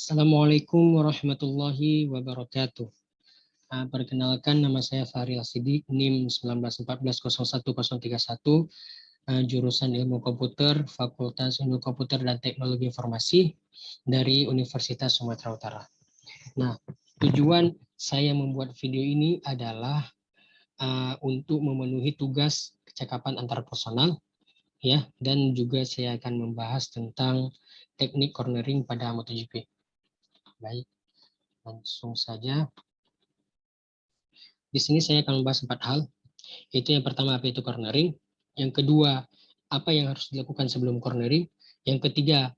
Assalamualaikum warahmatullahi wabarakatuh. Perkenalkan, nama saya Fahril Sidik, NIM 191401031, jurusan Ilmu Komputer, Fakultas Ilmu Komputer dan Teknologi Informasi dari Universitas Sumatera Utara. Nah, tujuan saya membuat video ini adalah untuk memenuhi tugas kecakapan antar personal, ya, dan juga saya akan membahas tentang teknik cornering pada MotoGP. Baik, langsung saja. Di sini saya akan membahas 4 hal. Itu yang pertama, apa itu cornering. Yang kedua, apa yang harus dilakukan sebelum cornering. Yang ketiga,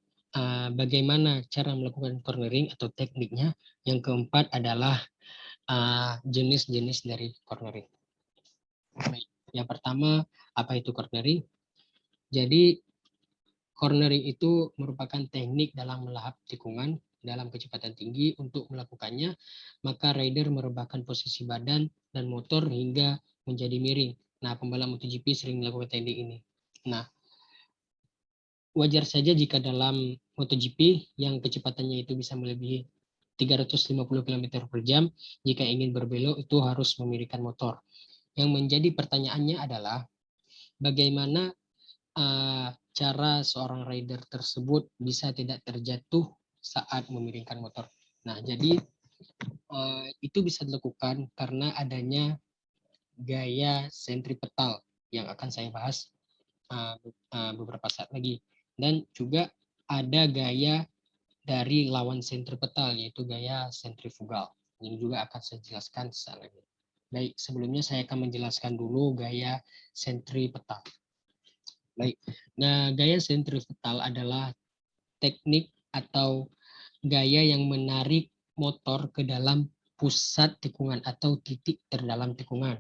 bagaimana cara melakukan cornering atau tekniknya. Yang keempat adalah jenis-jenis dari cornering. Baik. Yang pertama, apa itu cornering? Jadi, cornering itu merupakan teknik dalam melahap tikungan dalam kecepatan tinggi. Untuk melakukannya, maka rider merebahkan posisi badan dan motor hingga menjadi miring. Nah, pembalap MotoGP sering melakukan teknik ini. Nah, wajar saja jika dalam MotoGP yang kecepatannya itu bisa melebihi 350 km per jam, jika ingin berbelok itu harus memiringkan motor. Yang menjadi pertanyaannya adalah bagaimana cara seorang rider tersebut bisa tidak terjatuh saat memiringkan motor. Nah, jadi itu bisa dilakukan karena adanya gaya sentripetal yang akan saya bahas beberapa saat lagi. Dan juga ada gaya dari lawan sentripetal, yaitu gaya sentrifugal. Ini juga akan saya jelaskan sesaat lagi. Baik, sebelumnya saya akan menjelaskan dulu gaya sentripetal. Baik, nah gaya sentripetal adalah teknik atau gaya yang menarik motor ke dalam pusat tikungan atau titik terdalam tikungan.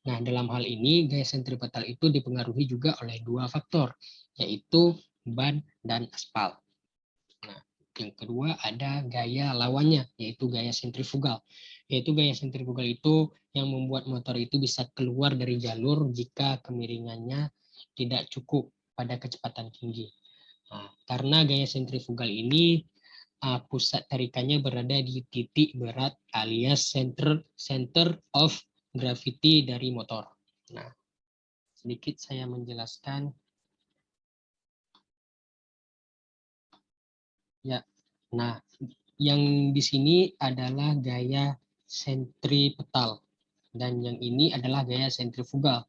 Nah, dalam hal ini gaya sentripetal itu dipengaruhi juga oleh dua faktor, yaitu ban dan aspal. Nah, yang kedua ada gaya lawannya, yaitu gaya sentrifugal. Yaitu gaya sentrifugal itu yang membuat motor itu bisa keluar dari jalur jika kemiringannya tidak cukup pada kecepatan tinggi. Nah, karena gaya sentrifugal ini pusat tarikannya berada di titik berat alias center of gravity dari motor. Nah, sedikit saya menjelaskan. Ya, nah yang di sini adalah gaya sentripetal dan yang ini adalah gaya sentrifugal.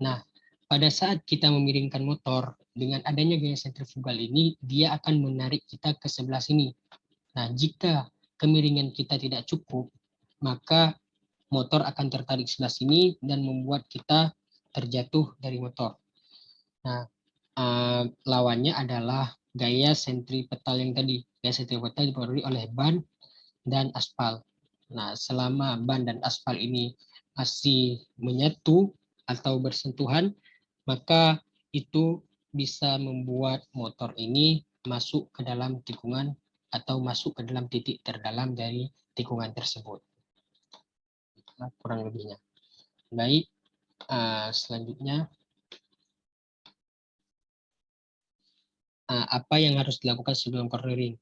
Nah, pada saat kita memiringkan motor dengan adanya gaya sentrifugal ini, dia akan menarik kita ke sebelah sini. Nah, jika kemiringan kita tidak cukup, maka motor akan tertarik sebelah sini dan membuat kita terjatuh dari motor. Nah, lawannya adalah gaya sentripetal yang tadi. Gaya sentripetal dipengaruhi oleh ban dan aspal. Nah, selama ban dan aspal ini masih menyatu atau bersentuhan, maka itu bisa membuat motor ini masuk ke dalam tikungan atau masuk ke dalam titik terdalam dari tikungan tersebut. Itulah kurang lebihnya. Baik, selanjutnya apa yang harus dilakukan sebelum cornering?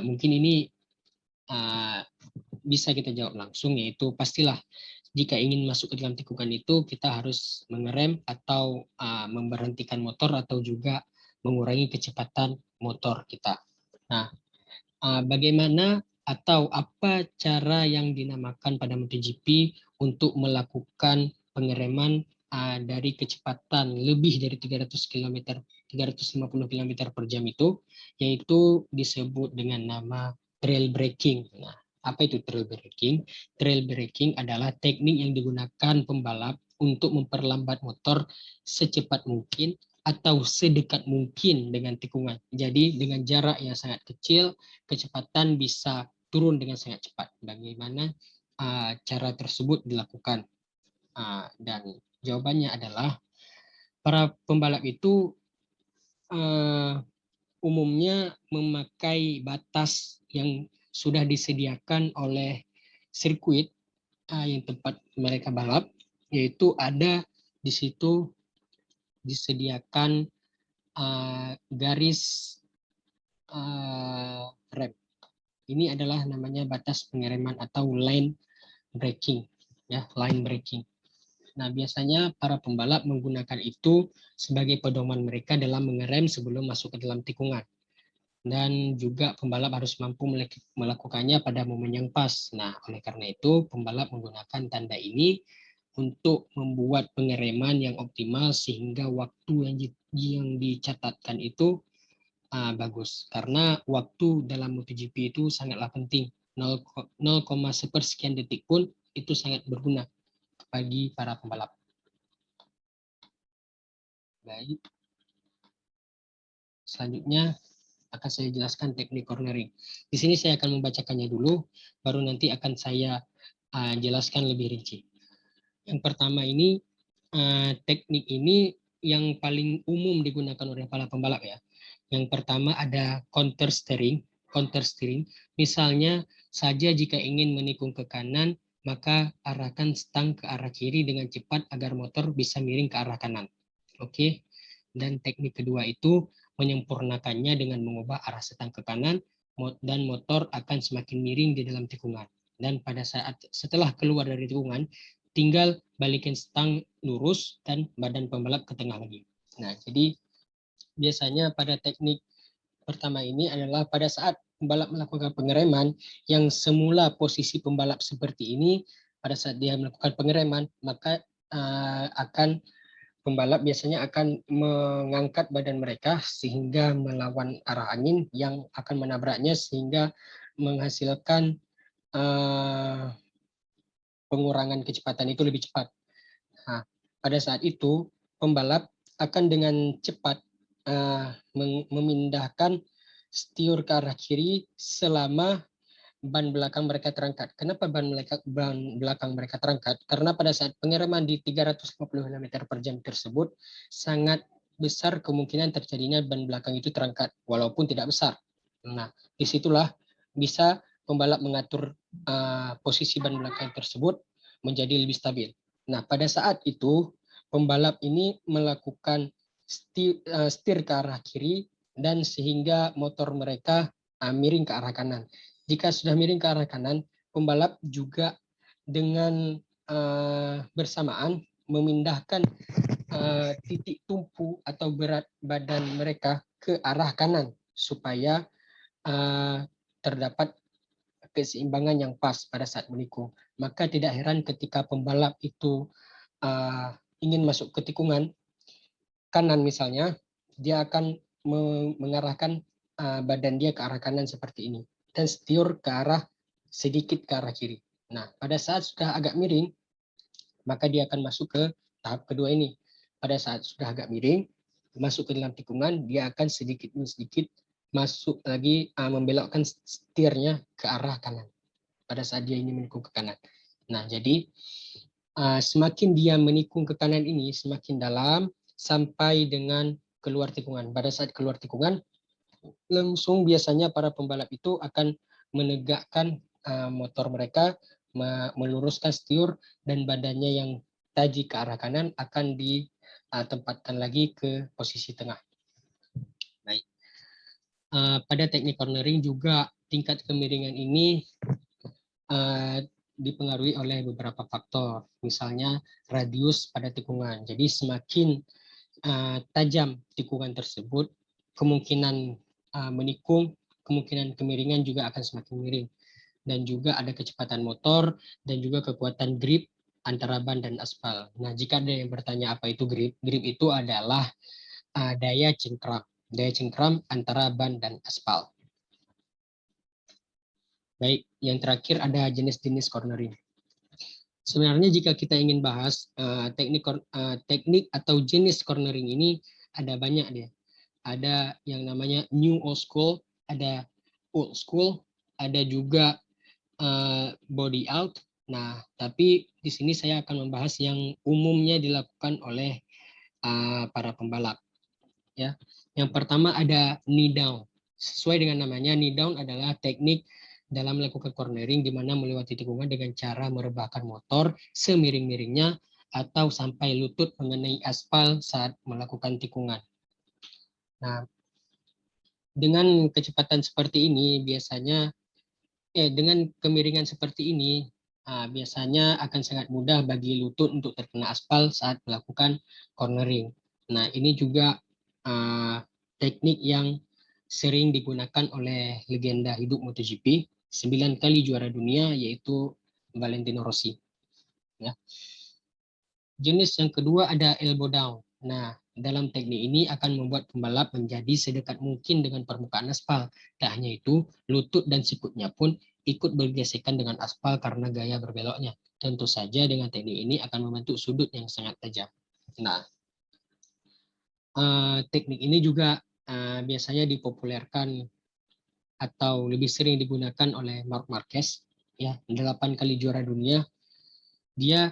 Mungkin ini bisa kita jawab langsung, yaitu pastilah jika ingin masuk ke dalam tikungan itu kita harus mengerem atau memberhentikan motor atau juga mengurangi kecepatan motor kita. Nah, bagaimana atau apa cara yang dinamakan pada MotoGP untuk melakukan pengereman dari kecepatan lebih dari 350 km per jam itu, yaitu disebut dengan nama trail braking. Nah, apa itu trail braking? Trail braking adalah teknik yang digunakan pembalap untuk memperlambat motor secepat mungkin atau sedekat mungkin dengan tikungan. Jadi dengan jarak yang sangat kecil, kecepatan bisa turun dengan sangat cepat. Bagaimana cara tersebut dilakukan? Dan jawabannya adalah para pembalap itu umumnya memakai batas yang sudah disediakan oleh sirkuit yang tempat mereka balap, yaitu ada di situ disediakan garis rem. Ini adalah namanya batas pengereman atau line braking, ya, line braking. Nah, biasanya para pembalap menggunakan itu sebagai pedoman mereka dalam mengerem sebelum masuk ke dalam tikungan. Dan juga pembalap harus mampu melakukannya pada momen yang pas. Nah, oleh karena itu pembalap menggunakan tanda ini untuk membuat pengereman yang optimal sehingga waktu yang dicatatkan itu bagus. Karena waktu dalam MotoGP itu sangatlah penting. 0, sepersekian detik pun itu sangat berguna bagi para pembalap. Baik. Selanjutnya akan saya jelaskan teknik cornering. Di sini saya akan membacakannya dulu, baru nanti akan saya jelaskan lebih rinci. Yang pertama ini, teknik ini yang paling umum digunakan oleh para pembalap ya. Yang pertama ada counter steering. Counter steering, misalnya saja jika ingin menikung ke kanan, maka arahkan stang ke arah kiri dengan cepat agar motor bisa miring ke arah kanan. Oke. Dan teknik kedua itu menyempurnakannya dengan mengubah arah stang ke kanan dan motor akan semakin miring di dalam tikungan. Dan pada saat setelah keluar dari tikungan, tinggal balikin stang lurus dan badan pembalap ke tengah lagi. Nah, jadi biasanya pada teknik pertama ini adalah pada saat pembalap melakukan pengereman yang semula posisi pembalap seperti ini, pada saat dia melakukan pengereman maka akan pembalap biasanya akan mengangkat badan mereka sehingga melawan arah angin yang akan menabraknya sehingga menghasilkan pengurangan kecepatan itu lebih cepat. Nah, pada saat itu pembalap akan dengan cepat memindahkan setir ke arah kiri selama ban belakang mereka terangkat. Kenapa ban belakang mereka terangkat? Karena pada saat pengereman di 350 km per jam tersebut sangat besar kemungkinan terjadinya ban belakang itu terangkat, walaupun tidak besar. Nah, disitulah bisa pembalap mengatur posisi ban belakang tersebut menjadi lebih stabil. Nah, pada saat itu pembalap ini melakukan setir ke arah kiri dan sehingga motor mereka miring ke arah kanan. Jika sudah miring ke arah kanan, pembalap juga dengan bersamaan memindahkan titik tumpu atau berat badan mereka ke arah kanan supaya terdapat keseimbangan yang pas pada saat menikung. Maka tidak heran ketika pembalap itu ingin masuk ke tikungan kanan misalnya, dia akan mengarahkan badan dia ke arah kanan seperti ini dan setir ke arah sedikit ke arah kiri. Nah, pada saat sudah agak miring, maka dia akan masuk ke tahap kedua ini. Pada saat sudah agak miring, masuk ke dalam tikungan, dia akan sedikit demi sedikit masuk lagi membelokkan setirnya ke arah kanan. Pada saat dia ingin menikung ke kanan. Nah, jadi semakin dia menikung ke kanan ini, semakin dalam sampai dengan keluar tikungan. Pada saat keluar tikungan, langsung biasanya para pembalap itu akan menegakkan motor mereka, meluruskan setir dan badannya yang taji ke arah kanan akan ditempatkan lagi ke posisi tengah. Baik. Pada teknik cornering juga tingkat kemiringan ini dipengaruhi oleh beberapa faktor, misalnya radius pada tikungan. Jadi semakin tajam tikungan tersebut, kemungkinan menikung, kemungkinan kemiringan juga akan semakin miring. Dan juga ada kecepatan motor dan juga kekuatan grip antara ban dan aspal. Nah, jika ada yang bertanya apa itu grip, grip itu adalah daya cengkram antara ban dan aspal. Baik, yang terakhir ada jenis-jenis cornering. Sebenarnya jika kita ingin bahas teknik atau jenis cornering ini ada banyak dia. Ada yang namanya new old school, ada old school, ada juga body out. Nah, tapi di sini saya akan membahas yang umumnya dilakukan oleh para pembalap. Ya, yang pertama ada knee down. Sesuai dengan namanya, knee down adalah teknik dalam melakukan cornering di mana melewati tikungan dengan cara merebahkan motor semiring-miringnya atau sampai lutut mengenai aspal saat melakukan tikungan. Nah, dengan kecepatan seperti ini biasanya dengan kemiringan seperti ini, biasanya akan sangat mudah bagi lutut untuk terkena aspal saat melakukan cornering. Nah, ini juga teknik yang sering digunakan oleh legenda hidup MotoGP, 9 kali juara dunia, yaitu Valentino Rossi. Ya. Jenis yang kedua ada elbow down. Nah, dalam teknik ini akan membuat pembalap menjadi sedekat mungkin dengan permukaan aspal. Tak hanya itu, lutut dan sikutnya pun ikut bergesekan dengan aspal karena gaya berbeloknya. Tentu saja dengan teknik ini akan membentuk sudut yang sangat tajam. Nah, teknik ini juga biasanya dipopulerkan atau lebih sering digunakan oleh Marc Marquez, ya, 8 kali juara dunia. Dia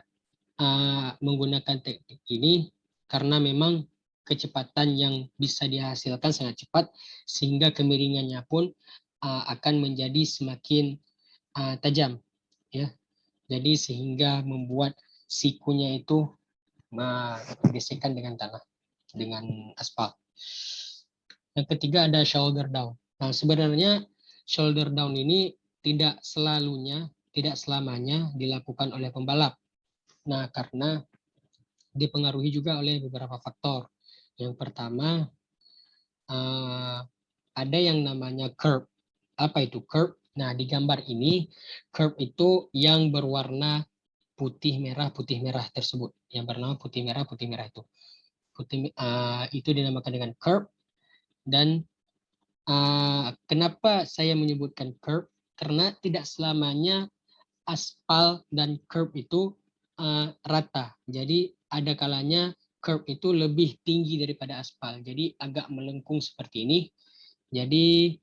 menggunakan teknik ini karena memang kecepatan yang bisa dihasilkan sangat cepat, sehingga kemiringannya pun akan menjadi semakin tajam, ya. Jadi sehingga membuat sikunya itu bergesekan dengan tanah, dengan aspal. Yang ketiga ada shoulder down. Nah, sebenarnya shoulder down ini tidak selamanya dilakukan oleh pembalap. Nah, karena dipengaruhi juga oleh beberapa faktor. Yang pertama, ada yang namanya curve. Apa itu curve? Nah, di gambar ini, curve itu yang berwarna putih merah tersebut. Yang bernama putih merah itu. Itu dinamakan dengan curve. Dan kenapa saya menyebutkan curve? Karena tidak selamanya aspal dan curve itu rata. Jadi ada kalanya curve itu lebih tinggi daripada aspal. Jadi agak melengkung seperti ini. Jadi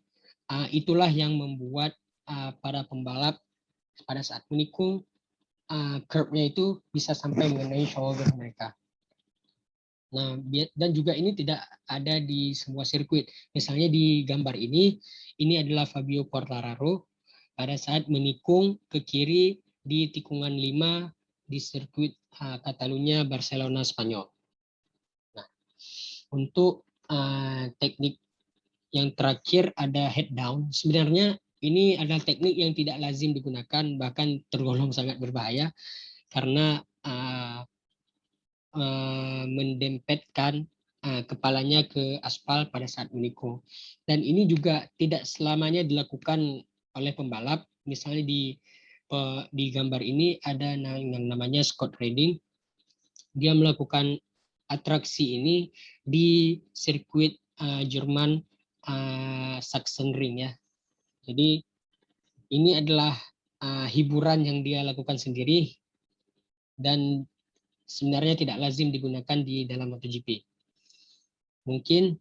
itulah yang membuat para pembalap pada saat menikung curve-nya itu bisa sampai mengenai shoulder mereka. Nah, dan juga ini tidak ada di semua sirkuit. Misalnya di gambar ini adalah Fabio Quartararo pada saat menikung ke kiri di tikungan 5 di sirkuit Catalunya, Barcelona, Spanyol. Nah, untuk teknik yang terakhir ada head down. Sebenarnya ini adalah teknik yang tidak lazim digunakan, bahkan tergolong sangat berbahaya karena mendempetkan kepalanya ke aspal pada saat menikung. Dan ini juga tidak selamanya dilakukan oleh pembalap. Misalnya di gambar ini ada yang namanya Scott Redding. Dia melakukan atraksi ini di sirkuit Jerman Sachsenring, ya. Jadi ini adalah hiburan yang dia lakukan sendiri dan sebenarnya tidak lazim digunakan di dalam MotoGP. Mungkin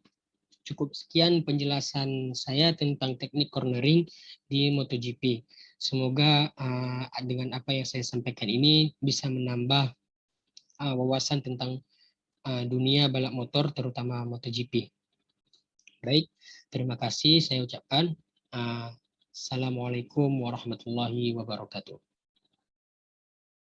cukup sekian penjelasan saya tentang teknik cornering di MotoGP. Semoga dengan apa yang saya sampaikan ini bisa menambah wawasan tentang dunia balap motor, terutama MotoGP. Baik, terima kasih saya ucapkan. Assalamualaikum warahmatullahi wabarakatuh.